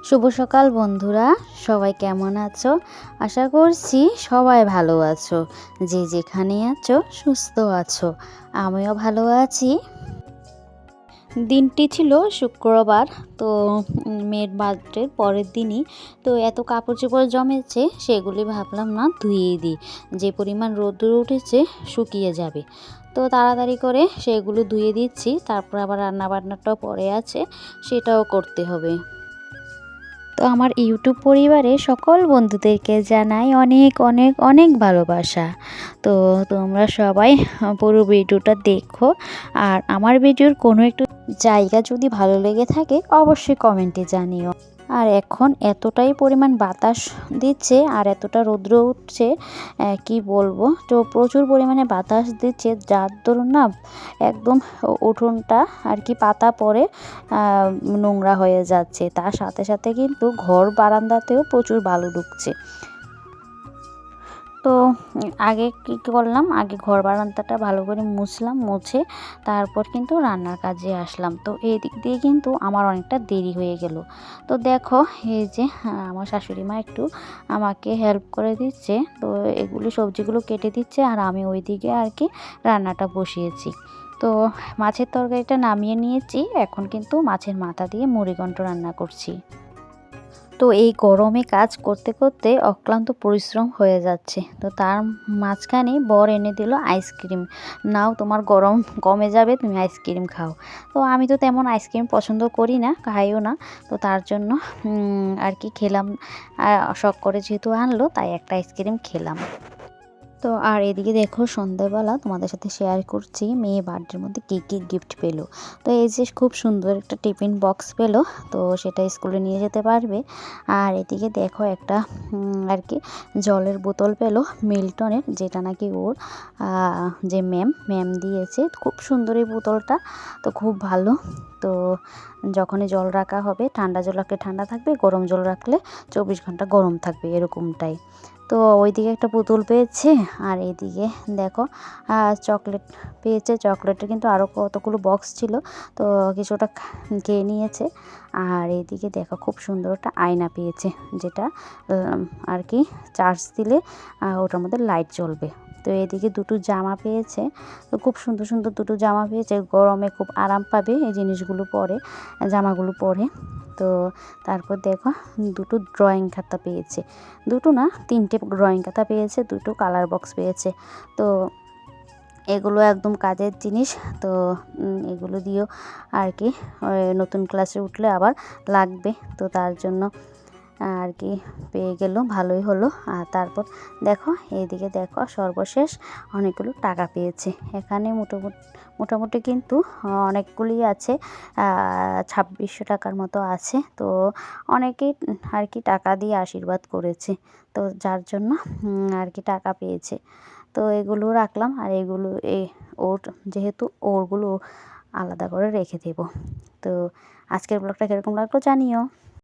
শুভ সকাল বন্ধুরা, সবাই কেমন আছো? আশা করছি সবাই ভালো আছো। যে যেখানে আছো সুস্থ আছো, আমিও ভালো আছি। দিনটি ছিল শুক্রবার, তো মেয়ের বার্থডের পরের দিনই। তো এত কাপড় চোপড় জমেছে, সেগুলি ভাবলাম না ধুয়েই দিই, যে পরিমাণ রোদ্দুর উঠেছে শুকিয়ে যাবে। তো তাড়াতাড়ি করে সেগুলো ধুয়ে দিচ্ছি, তারপর আবার রান্নাবান্নাটাও পড়ে আছে, সেটাও করতে হবে। তো আমার ইউটিউব পরিবারে সকল বন্ধুদেরকে জানাই অনেক অনেক অনেক ভালোবাসা। তো তোমরা সবাই পুরো ভিডিওটা দেখো, আর আমার ভিডিওর কোনো একটু জায়গা যদি ভালো লেগে থাকে অবশ্যই কমেন্টে জানিও। আর এখন এতটাই পরিমাণ বাতাস দিচ্ছে আর এতটা রৌদ্র উঠছে, কি বলবো। তো প্রচুর পরিমাণে বাতাস দিচ্ছে, যার দরুন না একদম উঠোনটা আর কি পাতা পড়ে নোংরা হয়ে যাচ্ছে। তার সাথে সাথে কিন্তু ঘর বারান্দাতেও প্রচুর বালু ঢুকছে। তো আগে কী করলাম, আগে ঘর বারান্দাটা ভালো করে মুছলাম, মুছে তারপর কিন্তু রান্নার কাজে আসলাম। তো এই দিক দিয়ে কিন্তু আমার অনেকটা দেরি হয়ে গেল। তো দেখো, এই যে আমার শাশুড়ি মা একটু আমাকে হেল্প করে দিচ্ছে। তো এগুলি সবজিগুলো কেটে দিচ্ছে, আর আমি ওইদিকে আর কি রান্নাটা বসিয়েছি। তো মাছের তরকারিটা নামিয়ে নিয়েছি, এখন কিন্তু মাছের মাথা দিয়ে মুড়িঘণ্ট রান্না করছি। তো এই গরমে কাজ করতে করতে অক্লান্ত পরিশ্রম হয়ে যাচ্ছে। তো তার মাঝখানে বর এনে দিল আইসক্রিম, নাও তোমার গরম কমে যাবে, তুমি আইসক্রিম খাও। তো আমি তো তেমন আইসক্রিম পছন্দ করি না, খাইও না। তো তার জন্য আর কি খেলাম, শখ করে যেহেতু আনলো তাই একটা আইসক্রিম খেলাম। তো আর এদিকে দেখো, সন্ধ্যাবেলা তোমাদের সাথে শেয়ার করছি মেয়ে বার্থডের মধ্যে কী কী গিফট পেলো। তো এই যে খুব সুন্দর একটা টিফিন বক্স পেলো, তো সেটা স্কুলে নিয়ে যেতে পারবে। আর এদিকে দেখো একটা আর কি জলের বোতল পেলো মিল্টনের, যেটা নাকি ওর যে ম্যাম দিয়েছে। খুব সুন্দর এই বোতলটা, তো খুব ভালো। তো যখনই জল রাখা হবে, ঠান্ডা জল রাখলে ঠান্ডা থাকবে, গরম জল রাখলে 24 ঘন্টা গরম থাকবে, এরকমটাই। তো ওইদিকে একটা পুতুল পেয়েছে, আর এইদিকে দেখো চকলেট পেয়েছে। চকলেটের কিন্তু আরও কতগুলো বক্স ছিল, তো কিছুটা খেয়ে নিয়েছে। আর এইদিকে দেখো খুব সুন্দর একটা আয়না পেয়েছে, যেটা আর কি চার্জ দিলে ওটার মধ্যে লাইট জ্বলবে। তো এদিকে দুটো জামা পেয়েছে, তো খুব সুন্দর সুন্দর দুটো জামা পেয়েছে, গরমে খুব আরাম পাবে এই জিনিসগুলো পরে, জামাগুলো পরে। তো তারপর দেখো দুটো ড্রয়িং খাতা পেয়েছে, দুটো না তিনটে ড্রয়িং খাতা পেয়েছে, দুটো কালার বক্স পেয়েছে। তো এগুলো একদম কাজের জিনিস। তো এগুলো দিয়েও আর কি নতুন ক্লাসে উঠলে আবার লাগবে, তো তার জন্য আর কি পেয়ে গেল, ভালোই হলো। আর তারপর দেখো এইদিকে দেখো সর্বশেষ অনেকগুলো টাকা পেয়েছে। এখানে মোটামুটি কিন্তু অনেকগুলি আছে, 2600 টাকার মতো আছে। তো অনেকেই আর কি টাকা দিয়ে আশীর্বাদ করেছে, তো যার জন্য আর কি টাকা পেয়েছে। তো এগুলো রাখলাম, আর এগুলো ওর যেহেতু ওরগুলো আলাদা করে রেখে দেব। তো আজকের ব্লগটা কীরকম লাগলো জানিও।